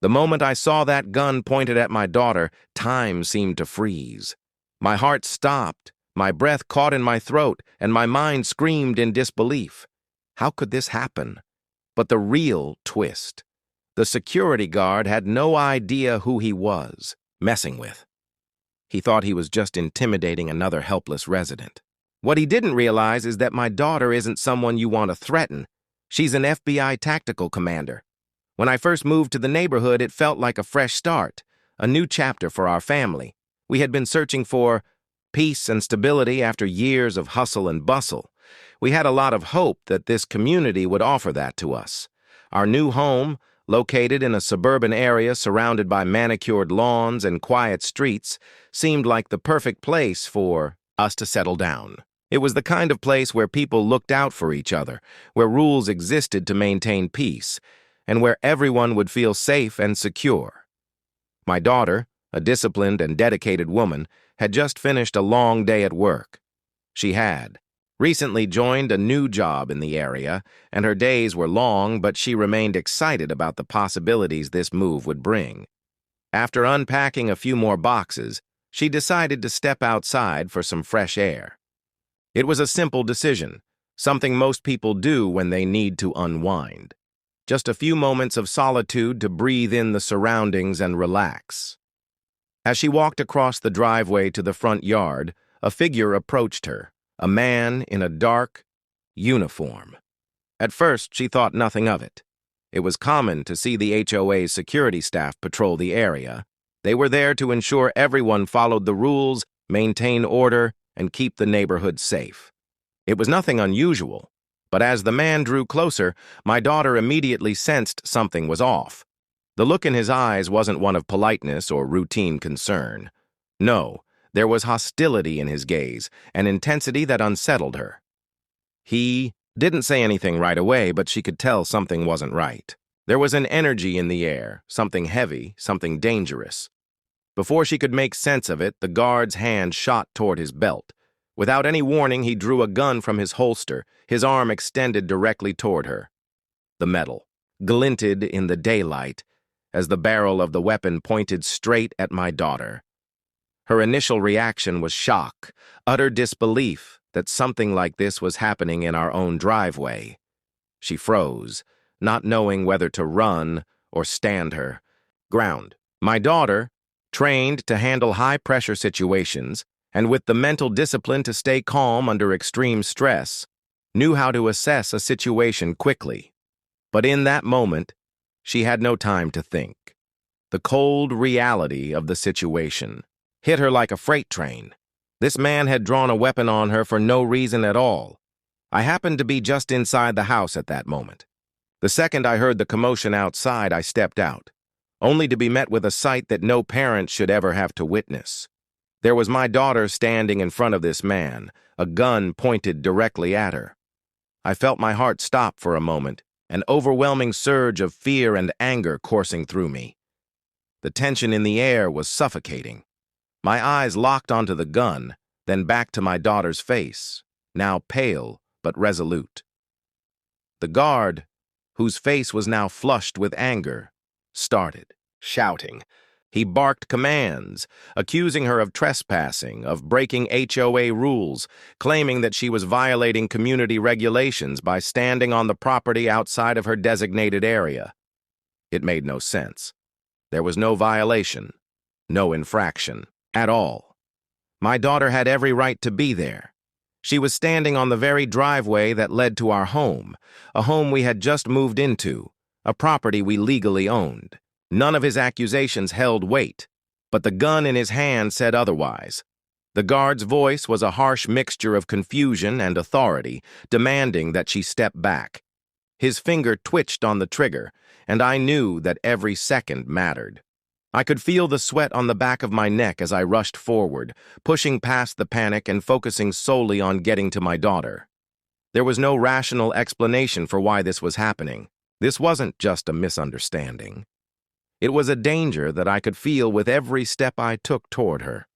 The moment I saw that gun pointed at my daughter, time seemed to freeze. My heart stopped, my breath caught in my throat, and my mind screamed in disbelief. How could this happen? But the real twist. The security guard had no idea who he was messing with. He thought he was just intimidating another helpless resident. What he didn't realize is that my daughter isn't someone you want to threaten. She's an FBI tactical commander. When I first moved to the neighborhood, it felt like a fresh start, a new chapter for our family. We had been searching for peace and stability after years of hustle and bustle. We had a lot of hope that this community would offer that to us. Our new home, located in a suburban area surrounded by manicured lawns and quiet streets, seemed like the perfect place for us to settle down. It was the kind of place where people looked out for each other, where rules existed to maintain peace, and where everyone would feel safe and secure. My daughter, a disciplined and dedicated woman, had just finished a long day at work. She had recently joined a new job in the area, and her days were long, but she remained excited about the possibilities this move would bring. After unpacking a few more boxes, she decided to step outside for some fresh air. It was a simple decision, something most people do when they need to unwind. Just a few moments of solitude to breathe in the surroundings and relax. As she walked across the driveway to the front yard, a figure approached her, a man in a dark uniform. At first, she thought nothing of it. It was common to see the HOA's security staff patrol the area. They were there to ensure everyone followed the rules, maintain order, and keep the neighborhood safe. It was nothing unusual, but as the man drew closer, my daughter immediately sensed something was off. The look in his eyes wasn't one of politeness or routine concern. No, there was hostility in his gaze, an intensity that unsettled her. He didn't say anything right away, but she could tell something wasn't right. There was an energy in the air, something heavy, something dangerous. Before she could make sense of it, the guard's hand shot toward his belt. Without any warning, he drew a gun from his holster, his arm extended directly toward her. The metal glinted in the daylight as the barrel of the weapon pointed straight at my daughter. Her initial reaction was shock, utter disbelief that something like this was happening in our own driveway. She froze, not knowing whether to run or stand her ground. My daughter, trained to handle high-pressure situations and with the mental discipline to stay calm under extreme stress, knew how to assess a situation quickly. But in that moment, she had no time to think. The cold reality of the situation hit her like a freight train. This man had drawn a weapon on her for no reason at all. I happened to be just inside the house at that moment. The second I heard the commotion outside, I stepped out, only to be met with a sight that no parent should ever have to witness. There was my daughter standing in front of this man, a gun pointed directly at her. I felt my heart stop for a moment, an overwhelming surge of fear and anger coursing through me. The tension in the air was suffocating. My eyes locked onto the gun, then back to my daughter's face, now pale but resolute. The guard, whose face was now flushed with anger, started shouting. He barked commands, accusing her of trespassing, of breaking HOA rules, claiming that she was violating community regulations by standing on the property outside of her designated area. It made no sense. There was no violation, no infraction at all. My daughter had every right to be there. She was standing on the very driveway that led to our home, a home we had just moved into, a property we legally owned. None of his accusations held weight, but the gun in his hand said otherwise. The guard's voice was a harsh mixture of confusion and authority, demanding that she step back. His finger twitched on the trigger, and I knew that every second mattered. I could feel the sweat on the back of my neck as I rushed forward, pushing past the panic and focusing solely on getting to my daughter. There was no rational explanation for why this was happening. This wasn't just a misunderstanding. It was a danger that I could feel with every step I took toward her.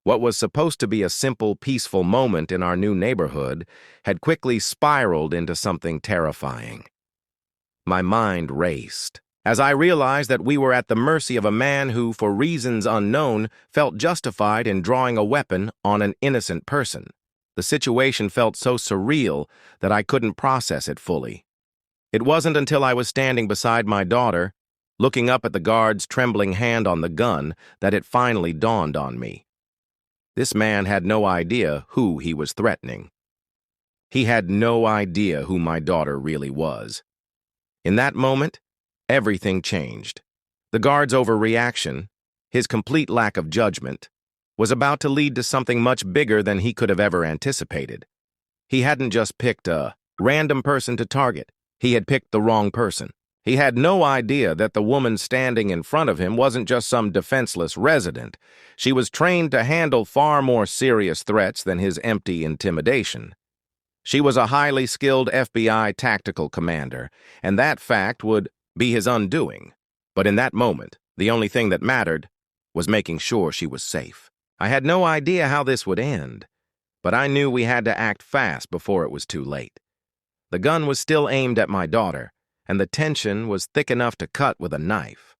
What was supposed to be a simple, peaceful moment in our new neighborhood had quickly spiraled into something terrifying. My mind raced. as I realized that we were at the mercy of a man who, for reasons unknown, felt justified in drawing a weapon on an innocent person. The situation felt so surreal that I couldn't process it fully. It wasn't until I was standing beside my daughter, looking up at the guard's trembling hand on the gun, that it finally dawned on me. This man had no idea who he was threatening. He had no idea who my daughter really was. In that moment, everything changed. The guard's overreaction, his complete lack of judgment, was about to lead to something much bigger than he could have ever anticipated. He hadn't just picked a random person to target. He had picked the wrong person. He had no idea that the woman standing in front of him wasn't just some defenseless resident. She was trained to handle far more serious threats than his empty intimidation. She was a highly skilled FBI tactical commander, and that fact would be his undoing. But in that moment, the only thing that mattered was making sure she was safe. I had no idea how this would end, but I knew we had to act fast before it was too late. The gun was still aimed at my daughter, and the tension was thick enough to cut with a knife.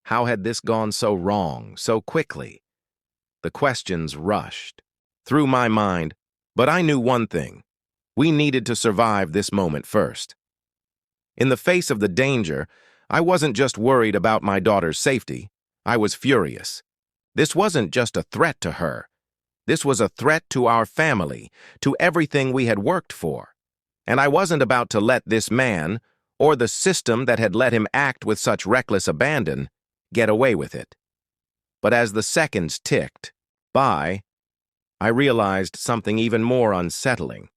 How had this gone so wrong, so quickly? The questions rushed through my mind, but I knew one thing. We needed to survive this moment first. In the face of the danger, I wasn't just worried about my daughter's safety. I was furious. This wasn't just a threat to her. This was a threat to our family, to everything we had worked for. And I wasn't about to let this man, or the system that had let him act with such reckless abandon, get away with it. But as the seconds ticked by, I realized something even more unsettling.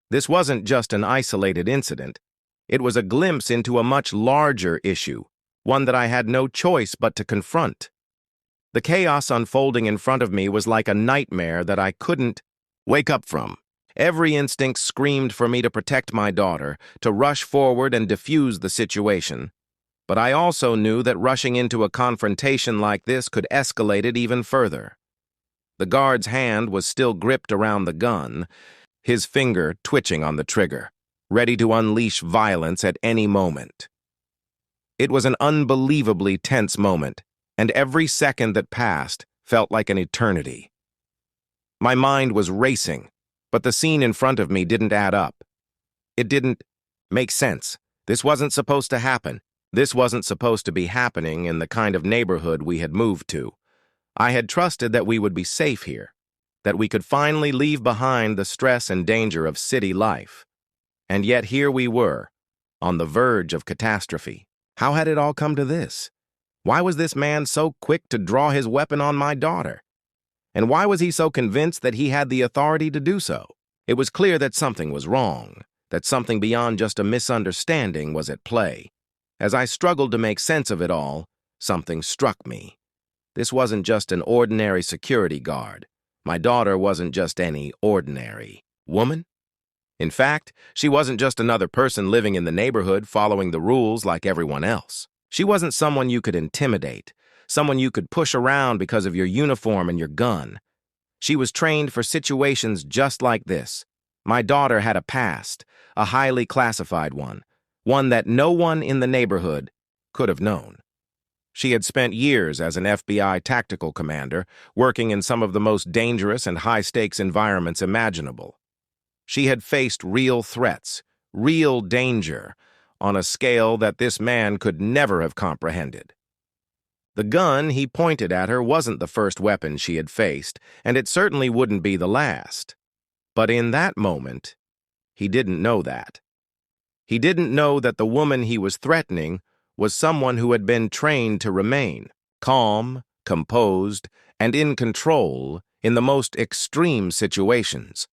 This wasn't just an isolated incident. It was a glimpse into a much larger issue, one that I had no choice but to confront. The chaos unfolding in front of me was like a nightmare that I couldn't wake up from. Every instinct screamed for me to protect my daughter, to rush forward and defuse the situation. But I also knew that rushing into a confrontation like this could escalate it even further. The guard's hand was still gripped around the gun, his finger twitching on the trigger, ready to unleash violence at any moment. It was an unbelievably tense moment, and every second that passed felt like an eternity. My mind was racing, but the scene in front of me didn't add up. It didn't make sense. This wasn't supposed to happen. This wasn't supposed to be happening in the kind of neighborhood we had moved to. I had trusted that we would be safe here, that we could finally leave behind the stress and danger of city life. And yet here we were, on the verge of catastrophe. How had it all come to this? Why was this man so quick to draw his weapon on my daughter? And why was he so convinced that he had the authority to do so? It was clear that something was wrong, that something beyond just a misunderstanding was at play. As I struggled to make sense of it all, something struck me. This wasn't just an ordinary security guard. My daughter wasn't just any ordinary woman. In fact, she wasn't just another person living in the neighborhood following the rules like everyone else. She wasn't someone you could intimidate, someone you could push around because of your uniform and your gun. She was trained for situations just like this. My daughter had a past, a highly classified one that no one in the neighborhood could have known. She had spent years as an FBI tactical commander, working in some of the most dangerous and high-stakes environments imaginable. She had faced real threats, real danger, on a scale that this man could never have comprehended. The gun he pointed at her wasn't the first weapon she had faced, and it certainly wouldn't be the last. But in that moment, he didn't know that. He didn't know that the woman he was threatening was someone who had been trained to remain calm, composed, and in control in the most extreme situations.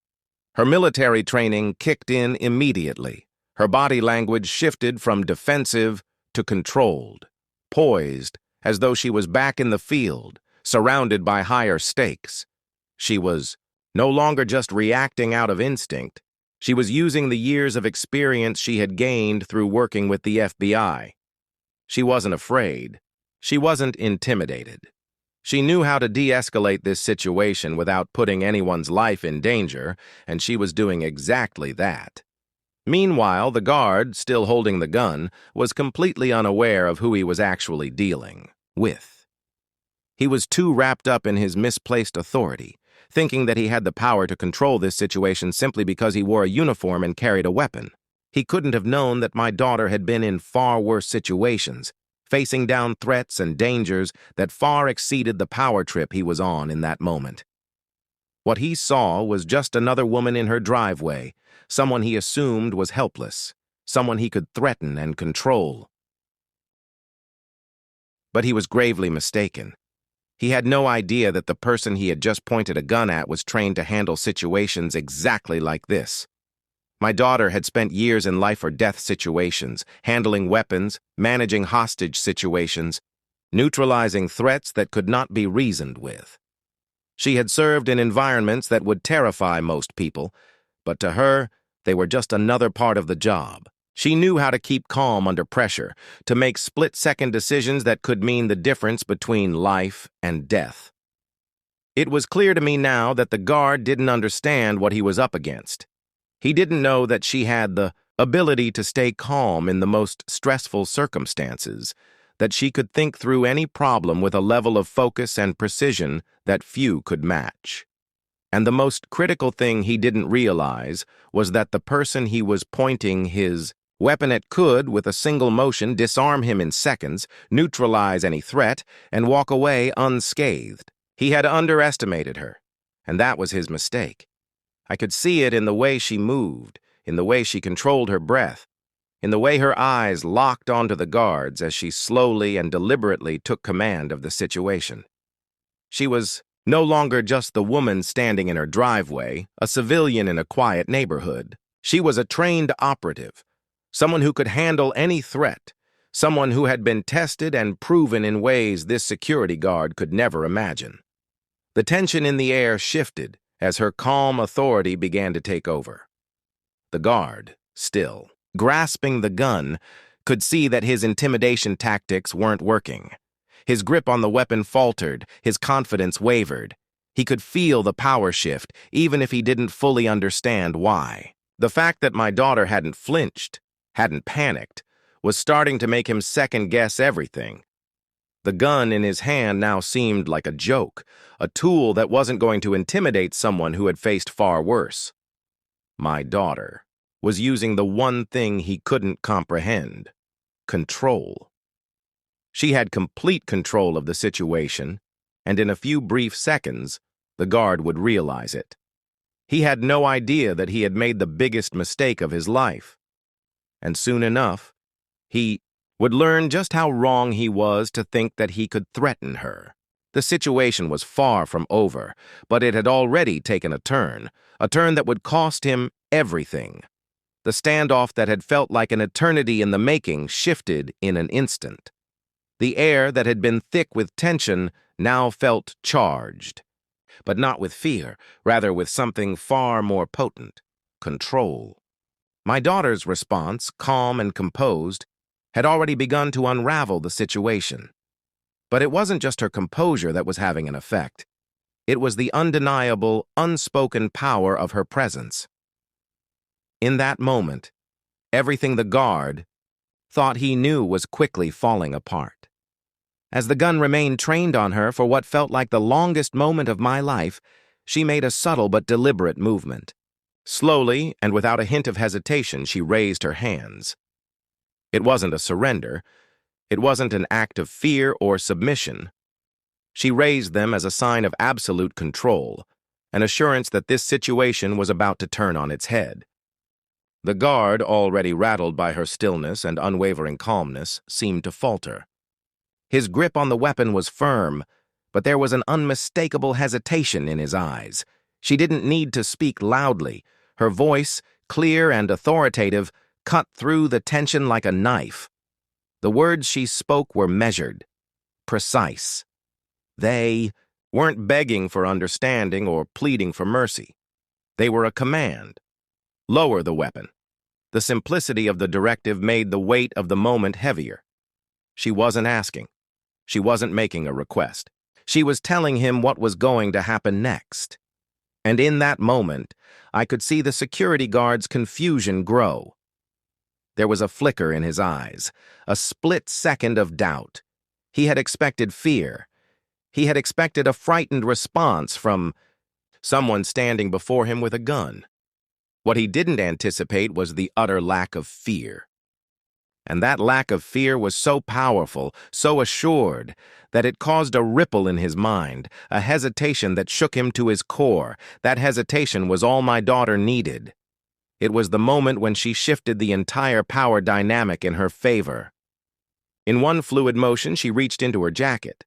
Her military training kicked in immediately. Her body language shifted from defensive to controlled, poised, as though she was back in the field, surrounded by higher stakes. She was no longer just reacting out of instinct. She was using the years of experience she had gained through working with the FBI. She wasn't afraid. She wasn't intimidated. She knew how to de-escalate this situation without putting anyone's life in danger, and she was doing exactly that. Meanwhile, the guard, still holding the gun, was completely unaware of who he was actually dealing with. He was too wrapped up in his misplaced authority, thinking that he had the power to control this situation simply because he wore a uniform and carried a weapon. He couldn't have known that my daughter had been in far worse situations, facing down threats and dangers that far exceeded the power trip he was on in that moment. What he saw was just another woman in her driveway, someone he assumed was helpless, someone he could threaten and control. But he was gravely mistaken. He had no idea that the person he had just pointed a gun at was trained to handle situations exactly like this. My daughter had spent years in life-or-death situations, handling weapons, managing hostage situations, neutralizing threats that could not be reasoned with. She had served in environments that would terrify most people, but to her, they were just another part of the job. She knew how to keep calm under pressure, to make split-second decisions that could mean the difference between life and death. It was clear to me now that the guard didn't understand what he was up against. He didn't know that she had the ability to stay calm in the most stressful circumstances, that she could think through any problem with a level of focus and precision that few could match. And the most critical thing he didn't realize was that the person he was pointing his weapon at could, with a single motion, disarm him in seconds, neutralize any threat, and walk away unscathed. He had underestimated her, and that was his mistake. I could see it in the way she moved, in the way she controlled her breath, in the way her eyes locked onto the guards as she slowly and deliberately took command of the situation. She was no longer just the woman standing in her driveway, a civilian in a quiet neighborhood. She was a trained operative, someone who could handle any threat, someone who had been tested and proven in ways this security guard could never imagine. The tension in the air shifted as her calm authority began to take over. The guard, still grasping the gun, could see that his intimidation tactics weren't working. His grip on the weapon faltered, his confidence wavered. He could feel the power shift, even if he didn't fully understand why. The fact that my daughter hadn't flinched, hadn't panicked, was starting to make him second-guess everything. The gun in his hand now seemed like a joke, a tool that wasn't going to intimidate someone who had faced far worse. My daughter was using the one thing he couldn't comprehend: control. She had complete control of the situation, and in a few brief seconds, the guard would realize it. He had no idea that he had made the biggest mistake of his life. And soon enough, he would learn just how wrong he was to think that he could threaten her. The situation was far from over, but it had already taken a turn that would cost him everything. The standoff that had felt like an eternity in the making shifted in an instant. The air that had been thick with tension now felt charged, but not with fear, rather with something far more potent: control. My daughter's response, calm and composed, had already begun to unravel the situation. But it wasn't just her composure that was having an effect. It was the undeniable, unspoken power of her presence. In that moment, everything the guard thought he knew was quickly falling apart. As the gun remained trained on her for what felt like the longest moment of my life, she made a subtle but deliberate movement. Slowly, and without a hint of hesitation, she raised her hands. It wasn't a surrender. It wasn't an act of fear or submission. She raised them as a sign of absolute control, an assurance that this situation was about to turn on its head. The guard, already rattled by her stillness and unwavering calmness, seemed to falter. His grip on the weapon was firm, but there was an unmistakable hesitation in his eyes. She didn't need to speak loudly. Her voice, clear and authoritative, cut through the tension like a knife. The words she spoke were measured, precise. They weren't begging for understanding or pleading for mercy. They were a command. Lower the weapon. The simplicity of the directive made the weight of the moment heavier. She wasn't asking. She wasn't making a request. She was telling him what was going to happen next. And in that moment, I could see the security guard's confusion grow. There was a flicker in his eyes, a split second of doubt. He had expected fear. He had expected a frightened response from someone standing before him with a gun. What he didn't anticipate was the utter lack of fear. And that lack of fear was so powerful, so assured, that it caused a ripple in his mind, a hesitation that shook him to his core. That hesitation was all my daughter needed. It was the moment when she shifted the entire power dynamic in her favor. In one fluid motion, she reached into her jacket.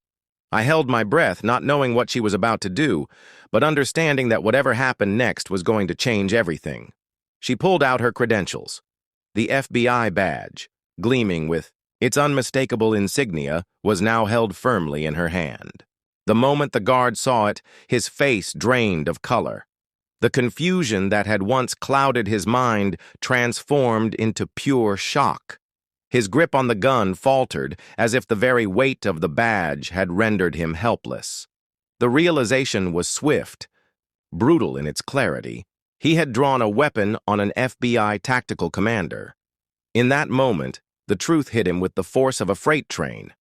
I held my breath, not knowing what she was about to do, but understanding that whatever happened next was going to change everything. She pulled out her credentials. The FBI badge, gleaming with its unmistakable insignia, was now held firmly in her hand. The moment the guard saw it, his face drained of color. The confusion that had once clouded his mind transformed into pure shock. His grip on the gun faltered, as if the very weight of the badge had rendered him helpless. The realization was swift, brutal in its clarity. He had drawn a weapon on an FBI tactical commander. In that moment, the truth hit him with the force of a freight train.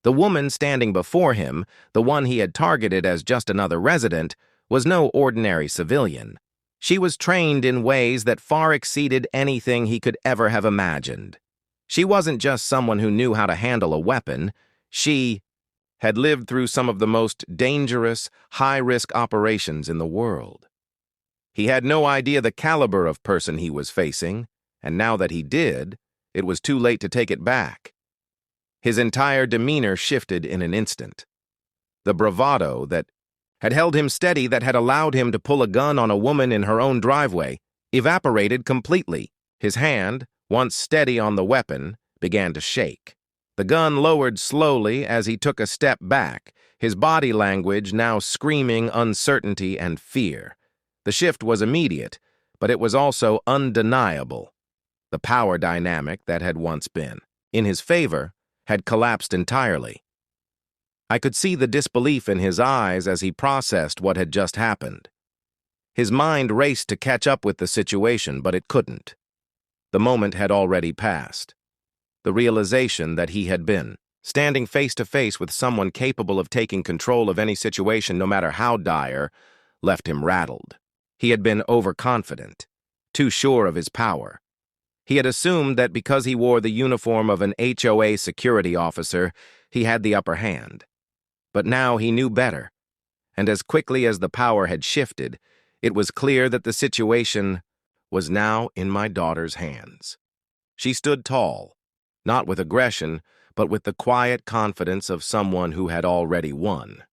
The woman standing before him, the one he had targeted as just another resident, was no ordinary civilian. She was trained in ways that far exceeded anything he could ever have imagined. She wasn't just someone who knew how to handle a weapon. She had lived through some of the most dangerous, high-risk operations in the world. He had no idea the caliber of person he was facing, and now that he did, it was too late to take it back. His entire demeanor shifted in an instant. The bravado that had held him steady, that had allowed him to pull a gun on a woman in her own driveway, evaporated completely. His hand, once steady on the weapon, began to shake. The gun lowered slowly as he took a step back, his body language now screaming uncertainty and fear. The shift was immediate, but it was also undeniable. The power dynamic that had once been in his favor had collapsed entirely. I could see the disbelief in his eyes as he processed what had just happened. His mind raced to catch up with the situation, but it couldn't. The moment had already passed. The realization that he had been standing face to face with someone capable of taking control of any situation, no matter how dire, left him rattled. He had been overconfident, too sure of his power. He had assumed that because he wore the uniform of an HOA security officer, he had the upper hand. But now he knew better, and as quickly as the power had shifted, it was clear that the situation was now in my daughter's hands. She stood tall, not with aggression, but with the quiet confidence of someone who had already won.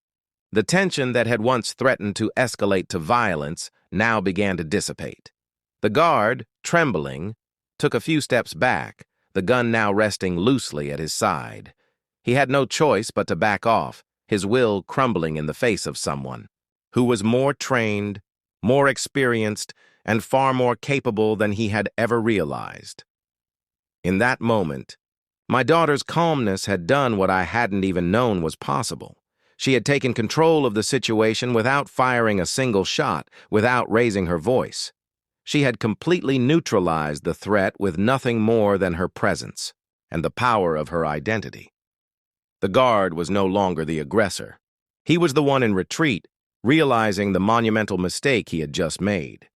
The tension that had once threatened to escalate to violence now began to dissipate. The guard, trembling, took a few steps back, the gun now resting loosely at his side. He had no choice but to back off, his will crumbling in the face of someone who was more trained, more experienced, and far more capable than he had ever realized. In that moment, my daughter's calmness had done what I hadn't even known was possible. She had taken control of the situation without firing a single shot, without raising her voice. She had completely neutralized the threat with nothing more than her presence and the power of her identity. The guard was no longer the aggressor. He was the one in retreat, realizing the monumental mistake he had just made.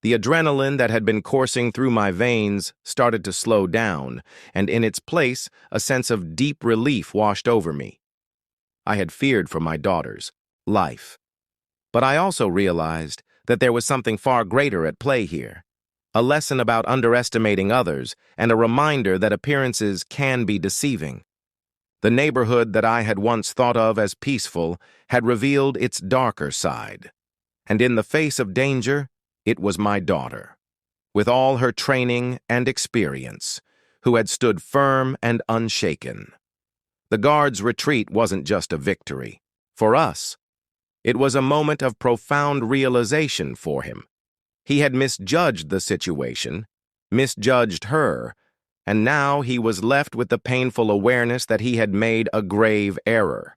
The adrenaline that had been coursing through my veins started to slow down, and in its place, a sense of deep relief washed over me. I had feared for my daughter's life. But I also realized that there was something far greater at play here, a lesson about underestimating others and a reminder that appearances can be deceiving. The neighborhood that I had once thought of as peaceful had revealed its darker side. And in the face of danger, it was my daughter, with all her training and experience, who had stood firm and unshaken. The guard's retreat wasn't just a victory. For us, it was a moment of profound realization for him. He had misjudged the situation, misjudged her, and now he was left with the painful awareness that he had made a grave error.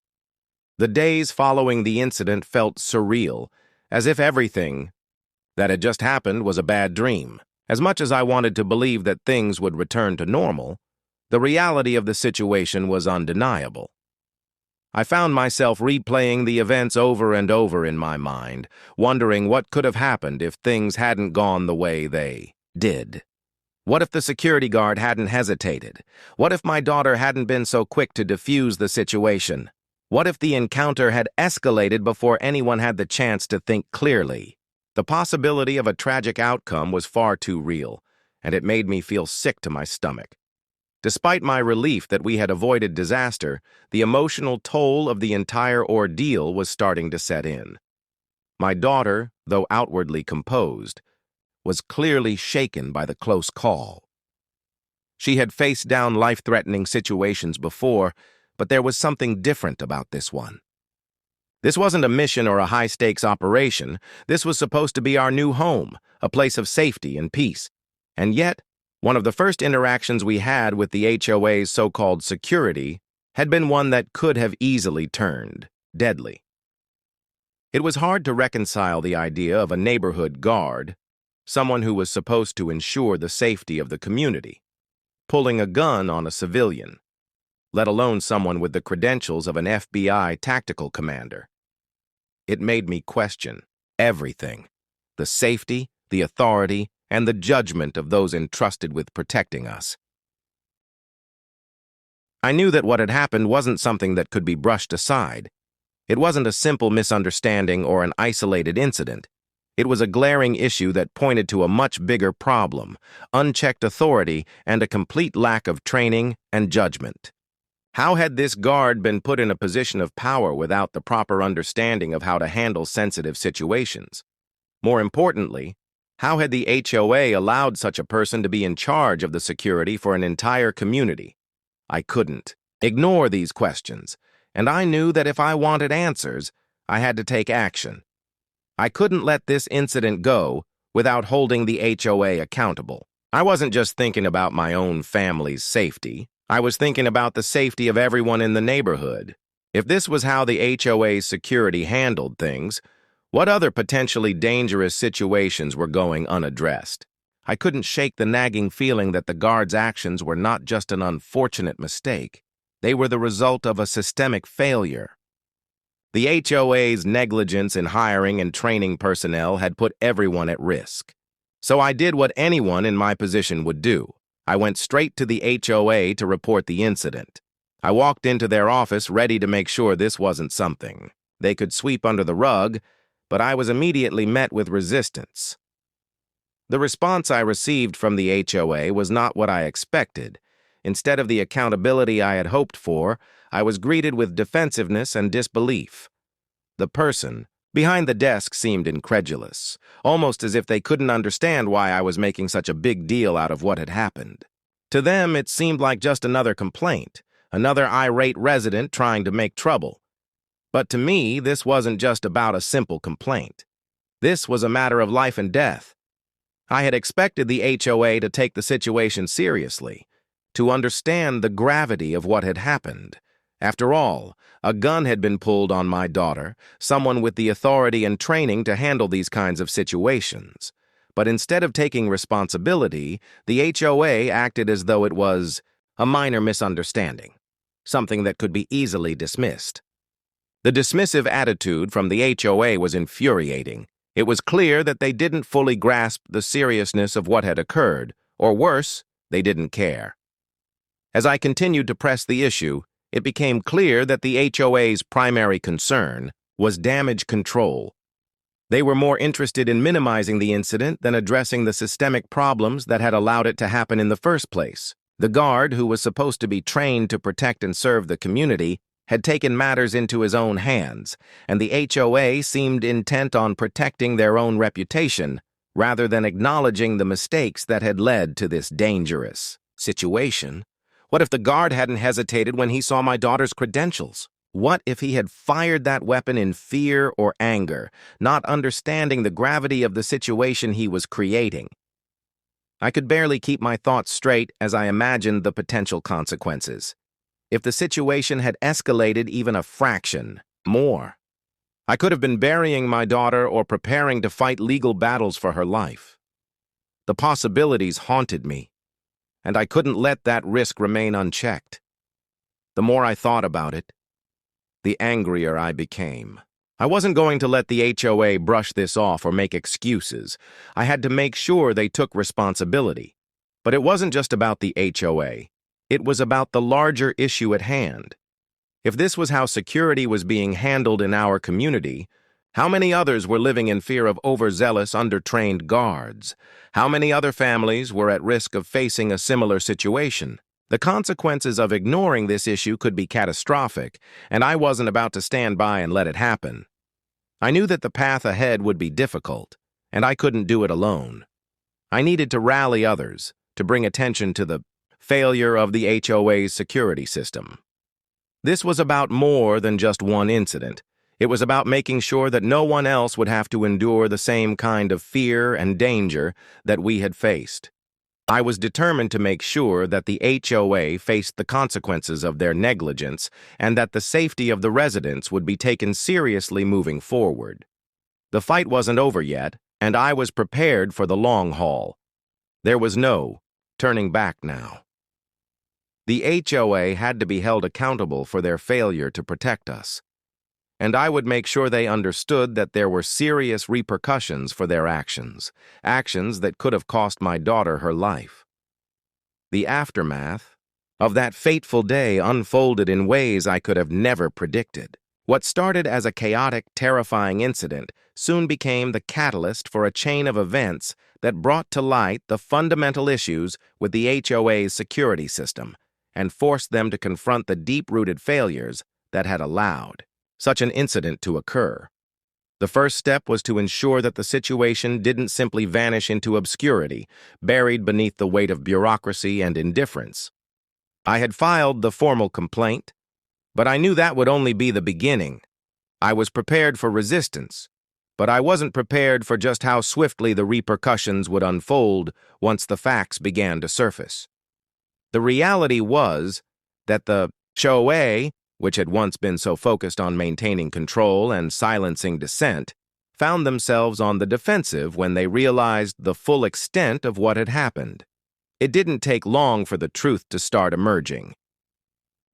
The days following the incident felt surreal, as if everything that had just happened was a bad dream. As much as I wanted to believe that things would return to normal, the reality of the situation was undeniable. I found myself replaying the events over and over in my mind, wondering what could have happened if things hadn't gone the way they did. What if the security guard hadn't hesitated? What if my daughter hadn't been so quick to defuse the situation? What if the encounter had escalated before anyone had the chance to think clearly? The possibility of a tragic outcome was far too real, and it made me feel sick to my stomach. Despite my relief that we had avoided disaster, the emotional toll of the entire ordeal was starting to set in. My daughter, though outwardly composed, was clearly shaken by the close call. She had faced down life-threatening situations before, but there was something different about this one. This wasn't a mission or a high-stakes operation. This was supposed to be our new home, a place of safety and peace. And yet, one of the first interactions we had with the HOA's so-called security had been one that could have easily turned deadly. It was hard to reconcile the idea of a neighborhood guard, someone who was supposed to ensure the safety of the community, pulling a gun on a civilian, let alone someone with the credentials of an FBI tactical commander. It made me question everything: the safety, the authority, and the judgment of those entrusted with protecting us. I knew that what had happened wasn't something that could be brushed aside. It wasn't a simple misunderstanding or an isolated incident. It was a glaring issue that pointed to a much bigger problem: unchecked authority and a complete lack of training and judgment. How had this guard been put in a position of power without the proper understanding of how to handle sensitive situations? More importantly, how had the HOA allowed such a person to be in charge of the security for an entire community? I couldn't ignore these questions, and I knew that if I wanted answers, I had to take action. I couldn't let this incident go without holding the HOA accountable. I wasn't just thinking about my own family's safety. I was thinking about the safety of everyone in the neighborhood. If this was how the HOA's security handled things, what other potentially dangerous situations were going unaddressed? I couldn't shake the nagging feeling that the guard's actions were not just an unfortunate mistake. They were the result of a systemic failure. The HOA's negligence in hiring and training personnel had put everyone at risk. So I did what anyone in my position would do. I went straight to the HOA to report the incident. I walked into their office ready to make sure this wasn't something they could sweep under the rug, but I was immediately met with resistance. The response I received from the HOA was not what I expected. Instead of the accountability I had hoped for, I was greeted with defensiveness and disbelief. The person behind the desk seemed incredulous, almost as if they couldn't understand why I was making such a big deal out of what had happened. To them, it seemed like just another complaint, another irate resident trying to make trouble. But to me, this wasn't just about a simple complaint. This was a matter of life and death. I had expected the HOA to take the situation seriously, to understand the gravity of what had happened. After all, a gun had been pulled on my daughter, someone with the authority and training to handle these kinds of situations. But instead of taking responsibility, the HOA acted as though it was a minor misunderstanding, something that could be easily dismissed. The dismissive attitude from the HOA was infuriating. It was clear that they didn't fully grasp the seriousness of what had occurred, or worse, they didn't care. As I continued to press the issue, it became clear that the HOA's primary concern was damage control. They were more interested in minimizing the incident than addressing the systemic problems that had allowed it to happen in the first place. The guard, who was supposed to be trained to protect and serve the community, had taken matters into his own hands, and the HOA seemed intent on protecting their own reputation rather than acknowledging the mistakes that had led to this dangerous situation. What if the guard hadn't hesitated when he saw my daughter's credentials? What if he had fired that weapon in fear or anger, not understanding the gravity of the situation he was creating? I could barely keep my thoughts straight as I imagined the potential consequences. If the situation had escalated even a fraction more, I could have been burying my daughter or preparing to fight legal battles for her life. The possibilities haunted me, and I couldn't let that risk remain unchecked. The more I thought about it, the angrier I became. I wasn't going to let the HOA brush this off or make excuses. I had to make sure they took responsibility. But it wasn't just about the HOA. It was about the larger issue at hand. If this was how security was being handled in our community, how many others were living in fear of overzealous, undertrained guards? How many other families were at risk of facing a similar situation? The consequences of ignoring this issue could be catastrophic, and I wasn't about to stand by and let it happen. I knew that the path ahead would be difficult, and I couldn't do it alone. I needed to rally others, to bring attention to the failure of the HOA's security system. This was about more than just one incident. It was about making sure that no one else would have to endure the same kind of fear and danger that we had faced. I was determined to make sure that the HOA faced the consequences of their negligence and that the safety of the residents would be taken seriously moving forward. The fight wasn't over yet, and I was prepared for the long haul. There was no turning back now. The HOA had to be held accountable for their failure to protect us, and I would make sure they understood that there were serious repercussions for their actions that could have cost my daughter her life. The aftermath of that fateful day unfolded in ways I could have never predicted. What started as a chaotic, terrifying incident soon became the catalyst for a chain of events that brought to light the fundamental issues with the HOA's security system and forced them to confront the deep-rooted failures that had allowed such an incident to occur. The first step was to ensure that the situation didn't simply vanish into obscurity, buried beneath the weight of bureaucracy and indifference. I had filed the formal complaint, but I knew that would only be the beginning. I was prepared for resistance, but I wasn't prepared for just how swiftly the repercussions would unfold once the facts began to surface. The reality was that the HOA, which had once been so focused on maintaining control and silencing dissent, found themselves on the defensive when they realized the full extent of what had happened. It didn't take long for the truth to start emerging.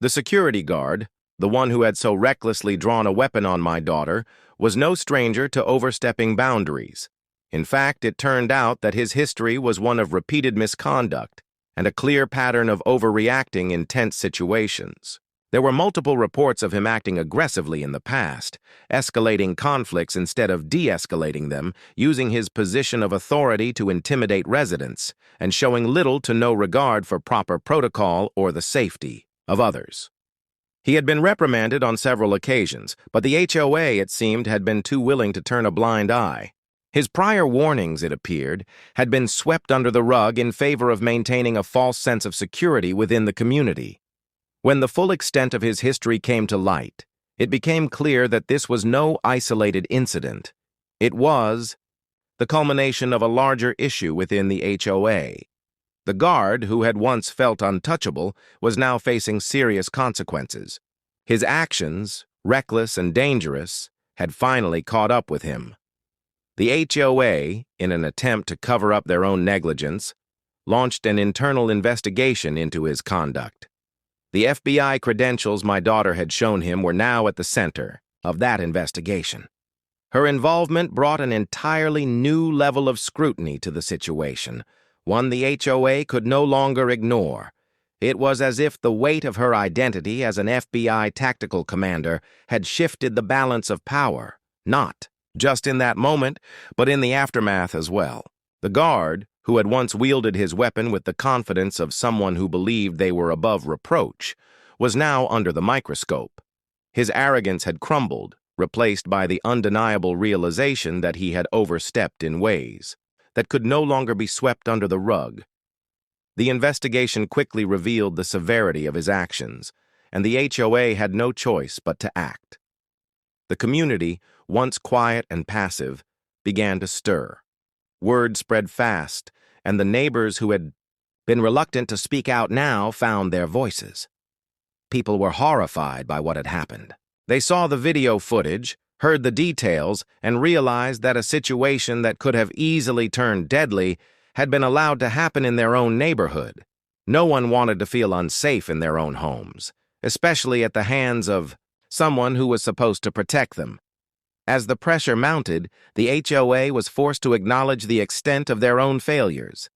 The security guard, the one who had so recklessly drawn a weapon on my daughter, was no stranger to overstepping boundaries. In fact, it turned out that his history was one of repeated misconduct and a clear pattern of overreacting in tense situations. There were multiple reports of him acting aggressively in the past, escalating conflicts instead of de-escalating them, using his position of authority to intimidate residents, and showing little to no regard for proper protocol or the safety of others. He had been reprimanded on several occasions, but the HOA, it seemed, had been too willing to turn a blind eye. His prior warnings, it appeared, had been swept under the rug in favor of maintaining a false sense of security within the community. When the full extent of his history came to light, it became clear that this was no isolated incident. It was the culmination of a larger issue within the HOA. The guard, who had once felt untouchable, was now facing serious consequences. His actions, reckless and dangerous, had finally caught up with him. The HOA, in an attempt to cover up their own negligence, launched an internal investigation into his conduct. The FBI credentials my daughter had shown him were now at the center of that investigation. Her involvement brought an entirely new level of scrutiny to the situation, one the HOA could no longer ignore. It was as if the weight of her identity as an FBI tactical commander had shifted the balance of power, not just in that moment, but in the aftermath as well. The guard, who had once wielded his weapon with the confidence of someone who believed they were above reproach, was now under the microscope. His arrogance had crumbled, replaced by the undeniable realization that he had overstepped in ways that could no longer be swept under the rug. The investigation quickly revealed the severity of his actions, and the HOA had no choice but to act. The community, once quiet and passive, began to stir. Word spread fast, and the neighbors who had been reluctant to speak out now found their voices. People were horrified by what had happened. They saw the video footage, heard the details, and realized that a situation that could have easily turned deadly had been allowed to happen in their own neighborhood. No one wanted to feel unsafe in their own homes, especially at the hands of someone who was supposed to protect them. As the pressure mounted, the HOA was forced to acknowledge the extent of their own failures.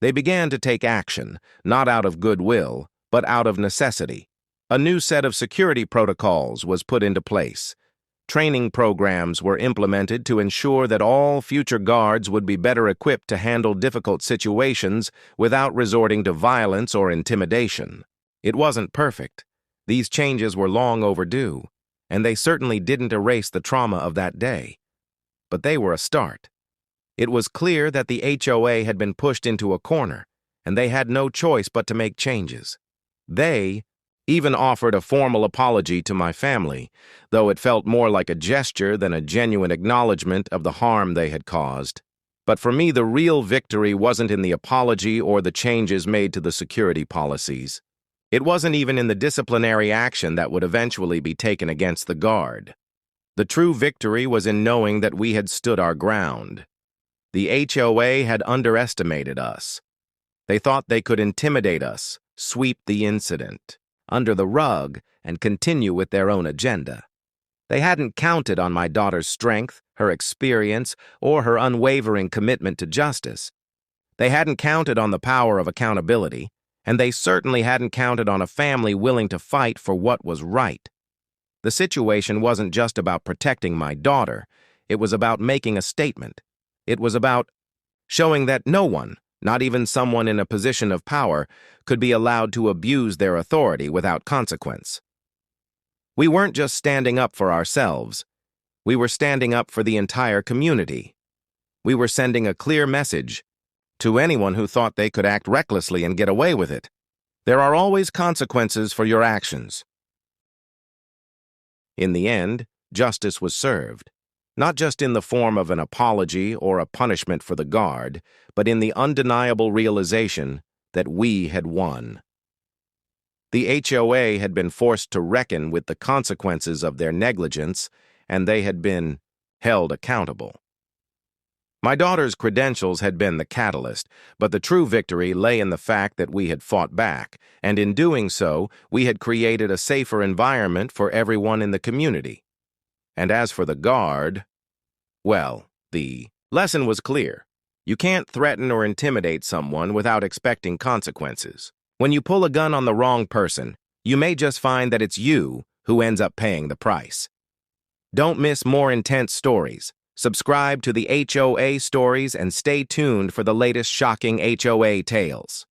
They began to take action, not out of goodwill, but out of necessity. A new set of security protocols was put into place. Training programs were implemented to ensure that all future guards would be better equipped to handle difficult situations without resorting to violence or intimidation. It wasn't perfect. These changes were long overdue, and they certainly didn't erase the trauma of that day. But they were a start. It was clear that the HOA had been pushed into a corner, and they had no choice but to make changes. They even offered a formal apology to my family, though it felt more like a gesture than a genuine acknowledgement of the harm they had caused. But for me, the real victory wasn't in the apology or the changes made to the security policies. It wasn't even in the disciplinary action that would eventually be taken against the guard. The true victory was in knowing that we had stood our ground. The HOA had underestimated us. They thought they could intimidate us, sweep the incident under the rug, and continue with their own agenda. They hadn't counted on my daughter's strength, her experience, or her unwavering commitment to justice. They hadn't counted on the power of accountability, and they certainly hadn't counted on a family willing to fight for what was right. The situation wasn't just about protecting my daughter. It was about making a statement. It was about showing that no one, not even someone in a position of power, could be allowed to abuse their authority without consequence. We weren't just standing up for ourselves. We were standing up for the entire community. We were sending a clear message to anyone who thought they could act recklessly and get away with it. There are always consequences for your actions. In the end, justice was served. Not just in the form of an apology or a punishment for the guard, but in the undeniable realization that we had won. The HOA had been forced to reckon with the consequences of their negligence, and they had been held accountable. My daughter's credentials had been the catalyst, but the true victory lay in the fact that we had fought back, and in doing so, we had created a safer environment for everyone in the community. And as for the guard, well, the lesson was clear. You can't threaten or intimidate someone without expecting consequences. When you pull a gun on the wrong person, you may just find that it's you who ends up paying the price. Don't miss more intense stories. Subscribe to the HOA stories and stay tuned for the latest shocking HOA tales.